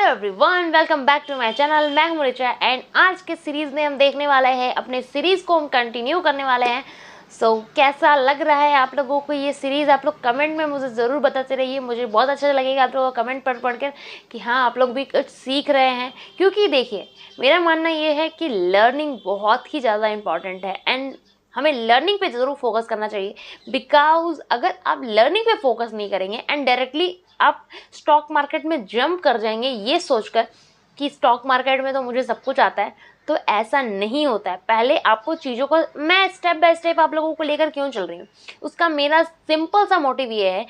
Everyone, welcome back to my channel. मैं हूं Richa and आज के सीरीज़ में हम देखने वाले हैं, अपने सीरीज़ को हम कंटिन्यू करने वाले हैं। कैसा लग रहा है आप लोगों को ये सीरीज़? आप लोग कमेंट में मुझे ज़रूर बताते रहिए। मुझे बहुत अच्छा लगेगा आप लोगों को कमेंट पढ़ कर कि हाँ, आप लोग भी कुछ सीख रहे हैं। क्योंकि देखिए, मेरा मानना ये है कि लर्निंग बहुत ही ज़्यादा इम्पॉर्टेंट है एंड हमें लर्निंग पे ज़रूर फोकस करना चाहिए। बिकॉज अगर आप लर्निंग पे फोकस नहीं करेंगे एंड डायरेक्टली आप स्टॉक मार्केट में जंप कर जाएंगे ये सोचकर कि स्टॉक मार्केट में तो मुझे सब कुछ आता है, तो ऐसा नहीं होता है। पहले आपको चीज़ों को, मैं स्टेप बाय स्टेप आप लोगों को लेकर क्यों चल रही हूँ, उसका मेरा सिंपल सा मोटिव ये है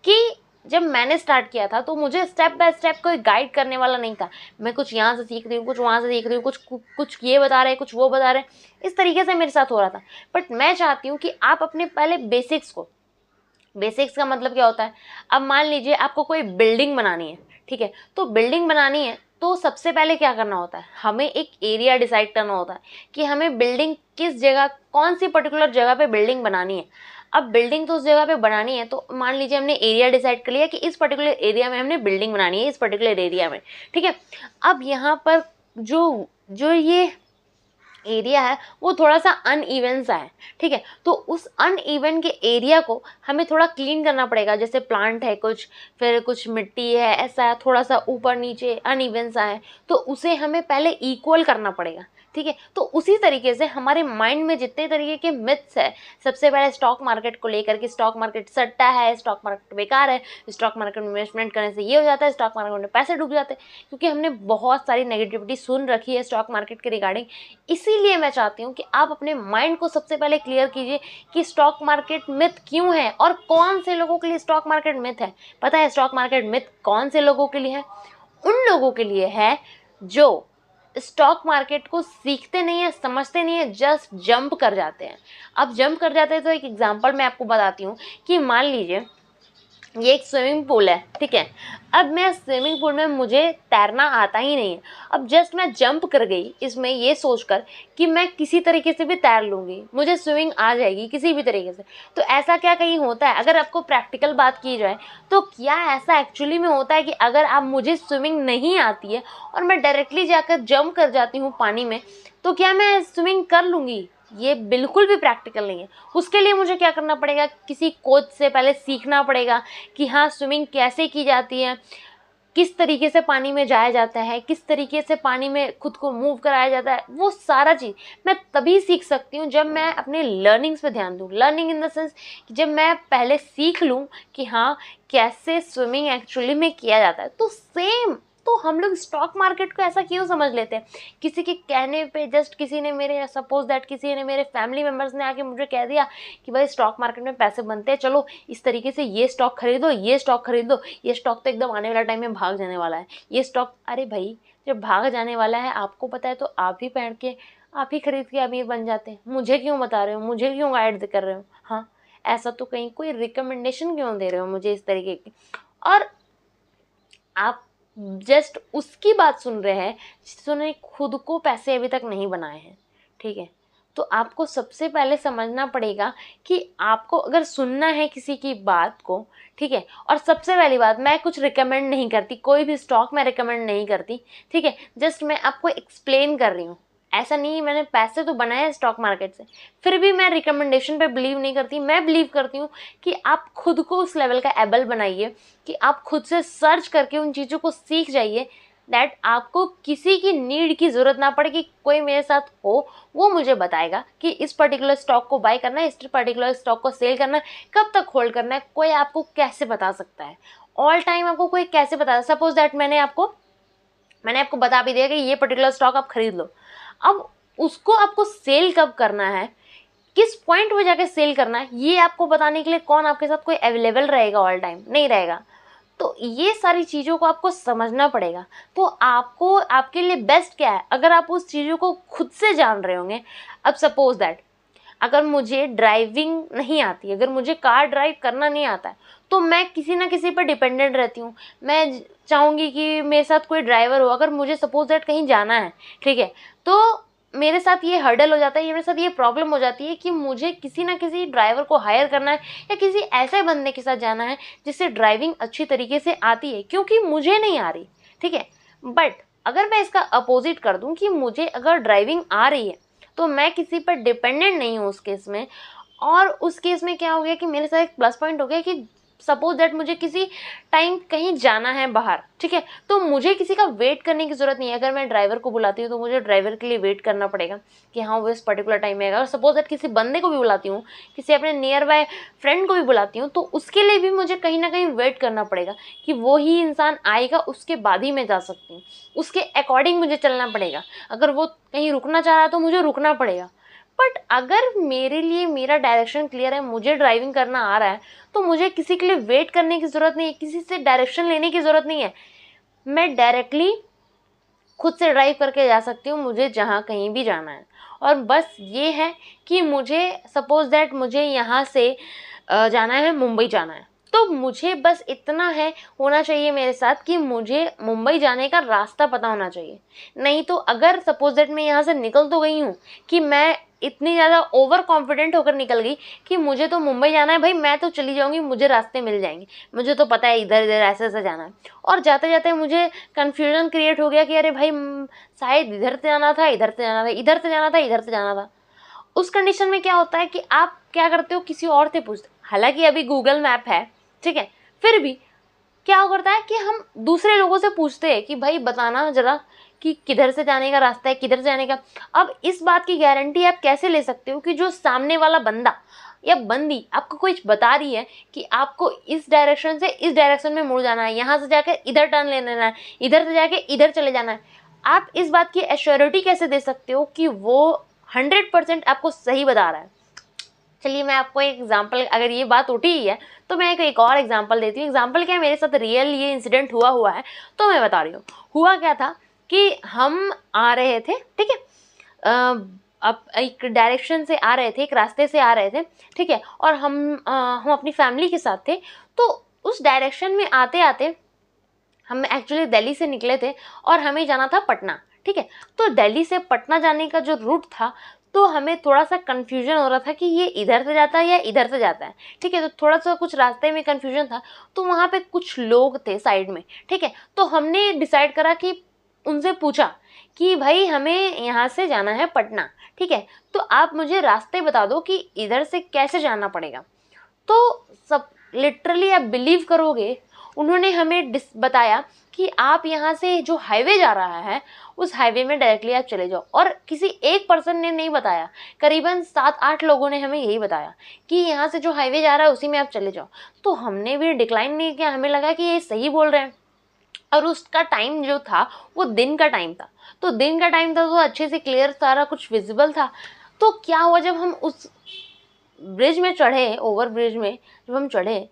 कि जब मैंने स्टार्ट किया था तो मुझे स्टेप बाय स्टेप कोई गाइड करने वाला नहीं था। मैं कुछ यहाँ से सीख रही हूँ, कुछ वहाँ से सीख रही हूँ, कुछ ये बता रहे हैं, कुछ वो बता रहे हैं, इस तरीके से मेरे साथ हो रहा था। बट मैं चाहती हूँ कि आप अपने पहले बेसिक्स का मतलब क्या होता है? अब मान लीजिए आपको कोई बिल्डिंग बनानी है, ठीक है, तो बिल्डिंग बनानी है तो सबसे पहले क्या करना होता है? हमें एक एरिया डिसाइड करना होता है कि हमें बिल्डिंग किस जगह, कौन सी पर्टिकुलर जगह पे बिल्डिंग बनानी है। अब बिल्डिंग तो उस जगह पे बनानी है, तो मान लीजिए हमने एरिया डिसाइड कर लिया कि इस पर्टिकुलर एरिया में हमने बिल्डिंग बनानी है, इस पर्टिकुलर एरिया में, ठीक है। अब यहाँ पर जो जो ये एरिया है वो थोड़ा सा अनइवन सा है, ठीक है, तो उस अनइवन के एरिया को हमें थोड़ा क्लीन करना पड़ेगा। जैसे प्लांट है कुछ, फिर कुछ मिट्टी है, ऐसा थोड़ा सा ऊपर नीचे अनइवन सा है, तो उसे हमें पहले इक्वल करना पड़ेगा, ठीक है। तो उसी तरीके से हमारे माइंड में जितने तरीके के मिथ्स है, सबसे पहले स्टॉक मार्केट को लेकर कि स्टॉक मार्केट सट्टा है, स्टॉक मार्केट बेकार है, स्टॉक मार्केट में इन्वेस्टमेंट करने से ये हो जाता है, स्टॉक मार्केट में पैसे डूब जाते हैं, क्योंकि हमने बहुत सारी नेगेटिविटी सुन रखी है स्टॉक मार्केट के रिगार्डिंग। इसीलिए मैं चाहती हूँ कि आप अपने माइंड को सबसे पहले क्लियर कीजिए कि स्टॉक मार्केट मिथ क्यों है और कौन से लोगों के लिए स्टॉक मार्केट मिथ है। पता है स्टॉक मार्केट मिथ कौन से लोगों के लिए है? उन लोगों के लिए है जो स्टॉक मार्केट को सीखते नहीं है, समझते नहीं है, जस्ट जंप कर जाते हैं। अब जंप कर जाते हैं तो एक एग्जांपल मैं आपको बताती हूँ कि मान लीजिए ये एक स्विमिंग पूल है, ठीक है। अब मैं स्विमिंग पूल में, मुझे तैरना आता ही नहीं है, अब जस्ट मैं जंप कर गई इसमें ये सोचकर कि मैं किसी तरीके से भी तैर लूँगी, मुझे स्विमिंग आ जाएगी किसी भी तरीके से। तो ऐसा क्या कहीं होता है? अगर आपको प्रैक्टिकल बात की जाए तो क्या ऐसा एक्चुअली में होता है कि अगर आप, मुझे स्विमिंग नहीं आती है और मैं डायरेक्टली जाकर जंप कर जाती हूँ पानी में, तो क्या मैं स्विमिंग कर लूँगी? ये बिल्कुल भी प्रैक्टिकल नहीं है। उसके लिए मुझे क्या करना पड़ेगा? किसी कोच से पहले सीखना पड़ेगा कि हाँ, स्विमिंग कैसे की जाती है, किस तरीके से पानी में जाया जाता है, किस तरीके से पानी में खुद को मूव कराया जाता है। वो सारा चीज़ मैं तभी सीख सकती हूँ जब मैं अपने लर्निंग्स पे ध्यान दूँ। लर्निंग इन द सेंस कि जब मैं पहले सीख लूँ कि हाँ, कैसे स्विमिंग एक्चुअली में किया जाता है। तो सेम, तो हम लोग स्टॉक मार्केट को ऐसा क्यों समझ लेते हैं? किसी के कहने पे, जस्ट किसी ने मेरे, सपोज दैट किसी ने, मेरे फैमिली मेम्बर्स ने आके मुझे कह दिया कि भाई स्टॉक मार्केट में पैसे बनते हैं, चलो इस तरीके से ये स्टॉक खरीदो, ये स्टॉक खरीदो, ये स्टॉक तो एकदम आने वाला टाइम में भाग जाने वाला है, ये स्टॉक। अरे भाई, जब भाग जाने वाला है आपको पता है तो आप ही पहन के, आप ही खरीद के अमीर बन जाते हैं। मुझे क्यों बता रहे हो? मुझे क्यों गाइड कर रहे हो? हाँ, ऐसा तो कहीं कोई रिकमेंडेशन क्यों दे रहे हो मुझे इस तरीके की? और आप जस्ट उसकी बात सुन रहे हैं जिसने खुद को पैसे अभी तक नहीं बनाए हैं, ठीक है। तो आपको सबसे पहले समझना पड़ेगा कि आपको अगर सुनना है किसी की बात को, ठीक है, और सबसे पहली बात, मैं कुछ रिकमेंड नहीं करती, कोई भी स्टॉक मैं रिकमेंड नहीं करती, ठीक है। जस्ट मैं आपको एक्सप्लेन कर रही हूँ। ऐसा नहीं, मैंने पैसे तो बनाए हैं स्टॉक मार्केट से, फिर भी मैं रिकमेंडेशन पे बिलीव नहीं करती। मैं बिलीव करती हूँ कि आप खुद को उस लेवल का एबल बनाइए कि आप खुद से सर्च करके उन चीज़ों को सीख जाइए, दैट आपको किसी की नीड की ज़रूरत ना पड़े कि कोई मेरे साथ हो, वो मुझे बताएगा कि इस पर्टिकुलर स्टॉक को बाय करना है, इस पर्टिकुलर स्टॉक को सेल करना है, कब तक होल्ड करना है। कोई आपको कैसे बता सकता है? ऑल टाइम आपको कोई कैसे बता? सपोज दैट मैंने आपको बता भी दिया कि ये पर्टिकुलर स्टॉक आप खरीद लो। अब उसको आपको सेल कब करना है, किस पॉइंट पे जाके सेल करना है, ये आपको बताने के लिए कौन आपके साथ कोई अवेलेबल रहेगा? ऑल टाइम नहीं रहेगा। तो ये सारी चीज़ों को आपको समझना पड़ेगा। तो आपको, आपके लिए बेस्ट क्या है? अगर आप उस चीज़ों को खुद से जान रहे होंगे। अब सपोज दैट अगर मुझे ड्राइविंग नहीं आती, अगर मुझे कार ड्राइव करना नहीं आता है, तो मैं किसी ना किसी पर डिपेंडेंट रहती हूँ। मैं चाहूँगी कि मेरे साथ कोई ड्राइवर हो। अगर मुझे सपोज दैट कहीं जाना है, ठीक है, तो मेरे साथ ये हर्डल हो जाता है, ये मेरे साथ ये प्रॉब्लम हो जाती है कि मुझे किसी ना किसी ड्राइवर को हायर करना है या किसी ऐसे बंदे के साथ जाना है जिससे ड्राइविंग अच्छी तरीके से आती है, क्योंकि मुझे नहीं आ रही, ठीक है। बट अगर मैं इसका अपोजिट कर दूं कि मुझे अगर ड्राइविंग आ रही है तो मैं किसी पर डिपेंडेंट नहीं हूँ उस केस में। और उस केस में क्या हो गया कि मेरे साथ एक प्लस पॉइंट हो गया कि सपोज दैट मुझे किसी टाइम कहीं जाना है बाहर, ठीक है, तो मुझे किसी का वेट करने की ज़रूरत नहीं है। अगर मैं ड्राइवर को बुलाती हूँ तो मुझे ड्राइवर के लिए वेट करना पड़ेगा कि हाँ वो इस पर्टिकुलर टाइम में आएगा। और सपोज दैट किसी बंदे को भी बुलाती हूँ, किसी अपने नियर बाय फ्रेंड को भी बुलाती हूँ, तो उसके लिए भी मुझे कहीं ना कहीं वेट करना पड़ेगा कि वो ही इंसान आएगा, उसके बाद ही मैं जा सकती हूँ, उसके अकॉर्डिंग मुझे चलना पड़ेगा। अगर वो कहीं रुकना चाह रहा है तो मुझे रुकना पड़ेगा। बट अगर मेरे लिए मेरा डायरेक्शन क्लियर है, मुझे ड्राइविंग करना आ रहा है, तो मुझे किसी के लिए वेट करने की ज़रूरत नहीं है, किसी से डायरेक्शन लेने की ज़रूरत नहीं है। मैं डायरेक्टली खुद से ड्राइव करके जा सकती हूँ मुझे जहाँ कहीं भी जाना है। और बस ये है कि मुझे सपोज दैट मुझे यहाँ से जाना है, मुंबई जाना है, तो मुझे बस इतना है होना चाहिए मेरे साथ कि मुझे मुंबई जाने का रास्ता पता होना चाहिए। नहीं तो अगर सपोज दैट मैं यहाँ से निकल तो गई हूँ कि मैं इतनी ज़्यादा ओवर कॉन्फिडेंट होकर निकल गई कि मुझे तो मुंबई जाना है भाई, मैं तो चली जाऊँगी, मुझे रास्ते मिल जाएंगे, मुझे तो पता है इधर इधर ऐसे ऐसे जाना है, और जाते जाते मुझे कन्फ्यूजन क्रिएट हो गया कि अरे भाई शायद इधर से जाना था, इधर से जाना था, इधर से जाना था, इधर से जाना था। उस कंडीशन में क्या होता है कि आप क्या करते हो, किसी और से पूछते। हालांकि अभी गूगल मैप है, ठीक है, फिर भी क्या करता है कि हम दूसरे लोगों से पूछते हैं कि भाई बताना जरा कि किधर से जाने का रास्ता है, किधर से जाने का। अब इस बात की गारंटी आप कैसे ले सकते हो कि जो सामने वाला बंदा या बंदी आपको कुछ बता रही है कि आपको इस डायरेक्शन से इस डायरेक्शन में मुड़ जाना है, यहाँ से जाकर इधर टर्न ले लेना है, इधर से जाके इधर चले जाना है। आप इस बात की एश्योरिटी कैसे दे सकते हो कि वो 100% आपको सही बता रहा है। चलिए मैं आपको एक एग्जांपल, अगर ये बात उठी ही है तो मैं एक और एग्जांपल देती हूँ। एग्जांपल क्या है, मेरे साथ रियल ये इंसिडेंट हुआ है, तो मैं बता रही हूँ। हुआ क्या था कि हम आ रहे थे, ठीक है, अब एक डायरेक्शन से आ रहे थे, एक रास्ते से आ रहे थे, ठीक है, और हम अपनी फैमिली के साथ थे। तो उस डायरेक्शन में आते आते हम एक्चुअली दिल्ली से निकले थे और हमें जाना था पटना, ठीक है। तो दिल्ली से पटना जाने का जो रूट था, तो हमें थोड़ा सा कन्फ्यूजन हो रहा था कि ये इधर से जाता है या इधर से जाता है, ठीक है। तो थोड़ा सा कुछ रास्ते में कन्फ्यूजन था, तो वहाँ पे कुछ लोग थे साइड में, ठीक है। तो हमने डिसाइड करा कि उनसे पूछा कि भाई हमें यहाँ से जाना है पटना, ठीक है, तो आप मुझे रास्ते बता दो कि इधर से कैसे जाना पड़ेगा। तो सब लिटरली आप बिलीव करोगे, उन्होंने हमें बताया कि आप यहाँ से जो हाईवे जा रहा है उस हाईवे में डायरेक्टली आप चले जाओ। और किसी एक पर्सन ने नहीं बताया, करीबन 7-8 लोगों ने हमें यही बताया कि यहाँ से जो हाईवे जा रहा है उसी में आप चले जाओ। तो हमने भी डिक्लाइन नहीं किया, हमें लगा कि ये सही बोल रहे हैं। और उसका टाइम जो था वो दिन का टाइम था, तो दिन का टाइम था तो अच्छे से क्लियर सारा कुछ विजिबल था। तो क्या हुआ, जब हम उस ब्रिज में चढ़े, ओवर ब्रिज में जब हम चढ़े,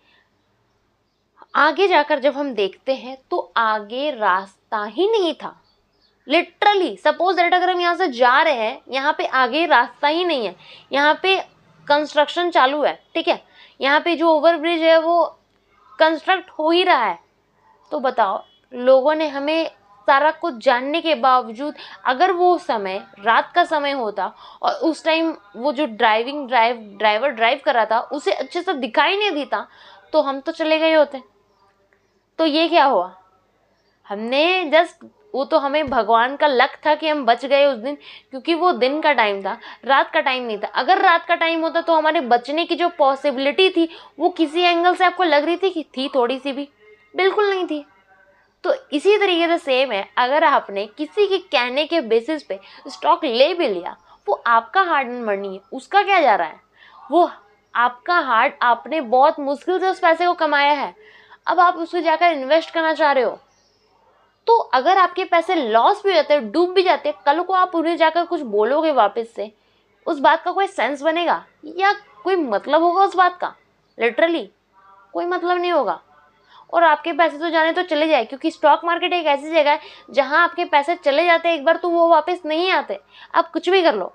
आगे जाकर जब हम देखते हैं तो आगे रास्ता ही नहीं था। लिटरली सपोज दैट अगर हम यहाँ से जा रहे हैं, यहाँ पे आगे रास्ता ही नहीं है, यहाँ पे कंस्ट्रक्शन चालू है, ठीक है, यहाँ पे जो ओवर ब्रिज है वो कंस्ट्रक्ट हो ही रहा है। तो बताओ, लोगों ने हमें सारा कुछ जानने के बावजूद, अगर वो समय रात का समय होता और उस टाइम वो जो ड्राइवर ड्राइव कर रहा था उसे अच्छे से दिखाई नहीं देता, तो हम तो चले गए होते। तो ये क्या हुआ, हमने जस्ट, वो तो हमें भगवान का लक था कि हम बच गए उस दिन, क्योंकि वो दिन का टाइम था, रात का टाइम नहीं था। अगर रात का टाइम होता तो हमारे बचने की जो पॉसिबिलिटी थी वो किसी एंगल से आपको लग रही थी कि थी, थोड़ी सी भी, बिल्कुल नहीं थी। तो इसी तरीके से सेम है, अगर आपने किसी के कहने के बेसिस पे स्टॉक ले भी लिया, वो आपका हार्ड एंड मनी है, उसका क्या जा रहा है, वो आपका हार्ड, आपने बहुत मुश्किल से उस पैसे को कमाया है, अब आप उसको जाकर इन्वेस्ट करना चाह रहे हो। तो अगर आपके पैसे लॉस भी हो जाते हैं, डूब भी जाते हैं, कल को आप उन्हें जाकर कुछ बोलोगे वापस से, उस बात का कोई सेंस बनेगा या कोई मतलब होगा उस बात का? लिटरली कोई मतलब नहीं होगा। और आपके पैसे तो जाने तो चले जाए, क्योंकि स्टॉक मार्केट एक ऐसी जगह है जहां आपके पैसे चले जाते हैं एक बार तो वो वापस नहीं आते, आप कुछ भी कर लो।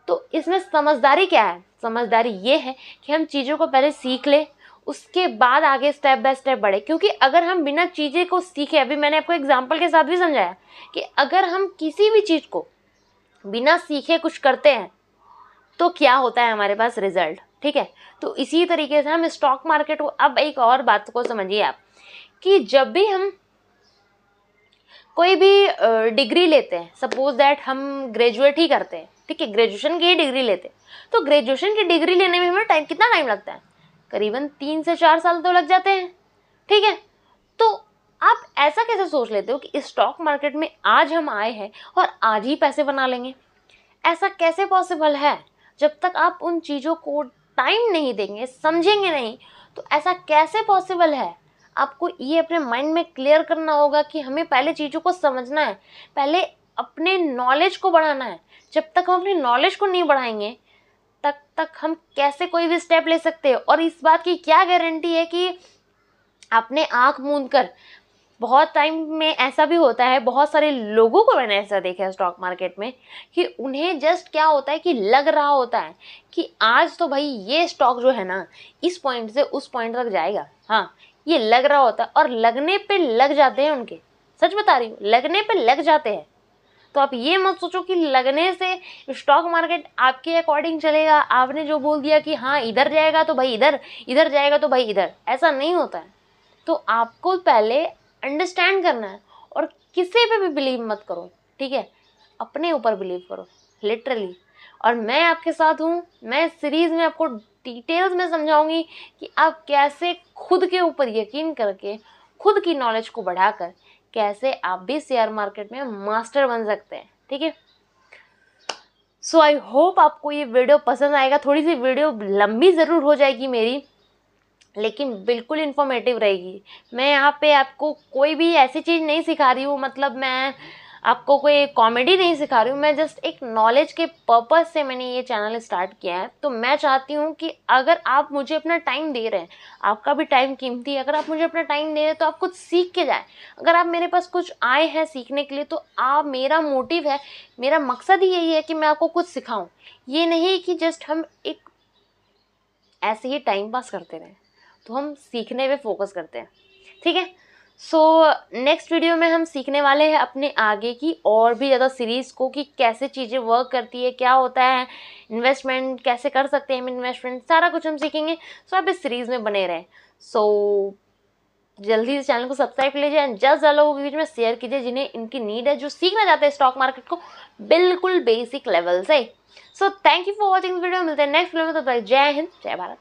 तो इसमें समझदारी क्या है? समझदारी ये है कि हम चीज़ों को पहले सीख ले, उसके बाद आगे स्टेप बाय स्टेप बढ़े। क्योंकि अगर हम बिना चीज़ें को सीखे, अभी मैंने आपको एग्जाम्पल के साथ भी समझाया कि अगर हम किसी भी चीज़ को बिना सीखे कुछ करते हैं तो क्या होता है हमारे पास रिजल्ट, ठीक है। तो इसी तरीके से हम स्टॉक मार्केट को, अब एक और बात को समझिए आप, कि जब भी हम कोई भी डिग्री लेते हैं, सपोज दैट हम ग्रेजुएट ही करते हैं, ठीक है, ग्रेजुएशन की ही डिग्री लेते हैं, तो ग्रेजुएशन की डिग्री लेने में हमें कितना टाइम लगता है? करीबन 3 से 4 साल तो लग जाते हैं, ठीक है। तो आप ऐसा कैसे सोच लेते हो कि स्टॉक मार्केट में आज हम आए हैं और आज ही पैसे बना लेंगे? ऐसा कैसे पॉसिबल है? जब तक आप उन चीज़ों को टाइम नहीं देंगे, समझेंगे नहीं, तो ऐसा कैसे पॉसिबल है? आपको ये अपने माइंड में क्लियर करना होगा कि हमें पहले चीज़ों को समझना है, पहले अपने नॉलेज को बढ़ाना है। जब तक हम अपनी नॉलेज को नहीं बढ़ाएंगे तब तक हम कैसे कोई भी स्टेप ले सकते हैं? और इस बात की क्या गारंटी है कि आपने आँख मूंद कर, बहुत टाइम में ऐसा भी होता है, बहुत सारे लोगों को मैंने ऐसा देखा है स्टॉक मार्केट में कि उन्हें जस्ट क्या होता है कि लग रहा होता है कि आज तो भाई ये स्टॉक जो है ना इस पॉइंट से उस पॉइंट तक जाएगा, हाँ ये लग रहा होता है, और लगने पे लग जाते हैं उनके। सच बता रही हूँ, लगने पे लग जाते हैं। तो आप ये मत सोचो कि लगने से स्टॉक मार्केट आपके अकॉर्डिंग चलेगा, आपने जो बोल दिया कि हाँ इधर जाएगा तो भाई इधर, इधर जाएगा तो भाई इधर, ऐसा नहीं होता है। तो आपको पहले अंडरस्टैंड करना है और किसी पे भी बिलीव मत करो, ठीक है, अपने ऊपर बिलीव करो लिटरली। और मैं आपके साथ हूँ, मैं इस सीरीज़ में आपको डिटेल्स में समझाऊंगी कि आप कैसे खुद के ऊपर यकीन करके खुद की नॉलेज को बढ़ाकर कैसे आप भी शेयर मार्केट में मास्टर बन सकते हैं, ठीक है। सो आई होप आपको ये वीडियो पसंद आएगा। थोड़ी सी वीडियो लंबी ज़रूर हो जाएगी मेरी, लेकिन बिल्कुल इन्फॉर्मेटिव रहेगी। मैं यहाँ पे आपको कोई भी ऐसी चीज़ नहीं सिखा रही हूँ, मतलब मैं आपको कोई कॉमेडी नहीं सिखा रही हूँ, मैं जस्ट एक नॉलेज के पर्पज़ से मैंने ये चैनल स्टार्ट किया है। तो मैं चाहती हूँ कि अगर आप मुझे अपना टाइम दे रहे हैं, आपका भी टाइम कीमती है, अगर आप मुझे अपना टाइम दे रहे हैं तो आप कुछ सीख के जाएँ। अगर आप मेरे पास कुछ आए हैं सीखने के लिए तो आप, मेरा मोटिव है, मेरा मकसद ही यही है कि मैं आपको कुछ सिखाऊँ, ये नहीं कि जस्ट हम एक ऐसे ही टाइम पास करते रहें। तो हम सीखने पे फोकस करते हैं, ठीक है। सो नेक्स्ट वीडियो में हम सीखने वाले हैं अपने आगे की और भी ज़्यादा सीरीज़ को कि कैसे चीज़ें वर्क करती है, क्या होता है इन्वेस्टमेंट, कैसे कर सकते हैं हम इन्वेस्टमेंट, सारा कुछ हम सीखेंगे। सो आप इस सीरीज़ में बने रहें। सो जल्दी से चैनल को सब्सक्राइब कर लीजिए एंड जस्ट लोगों के बीच में शेयर कीजिए जिन्हें इनकी नीड है, जो सीखना चाहते हैं स्टॉक मार्केट को बिल्कुल बेसिक लेवल से। So thank you for watching video. मिलते हैं नेक्स्ट वीडियो में, तो जय हिंद, जय भारत।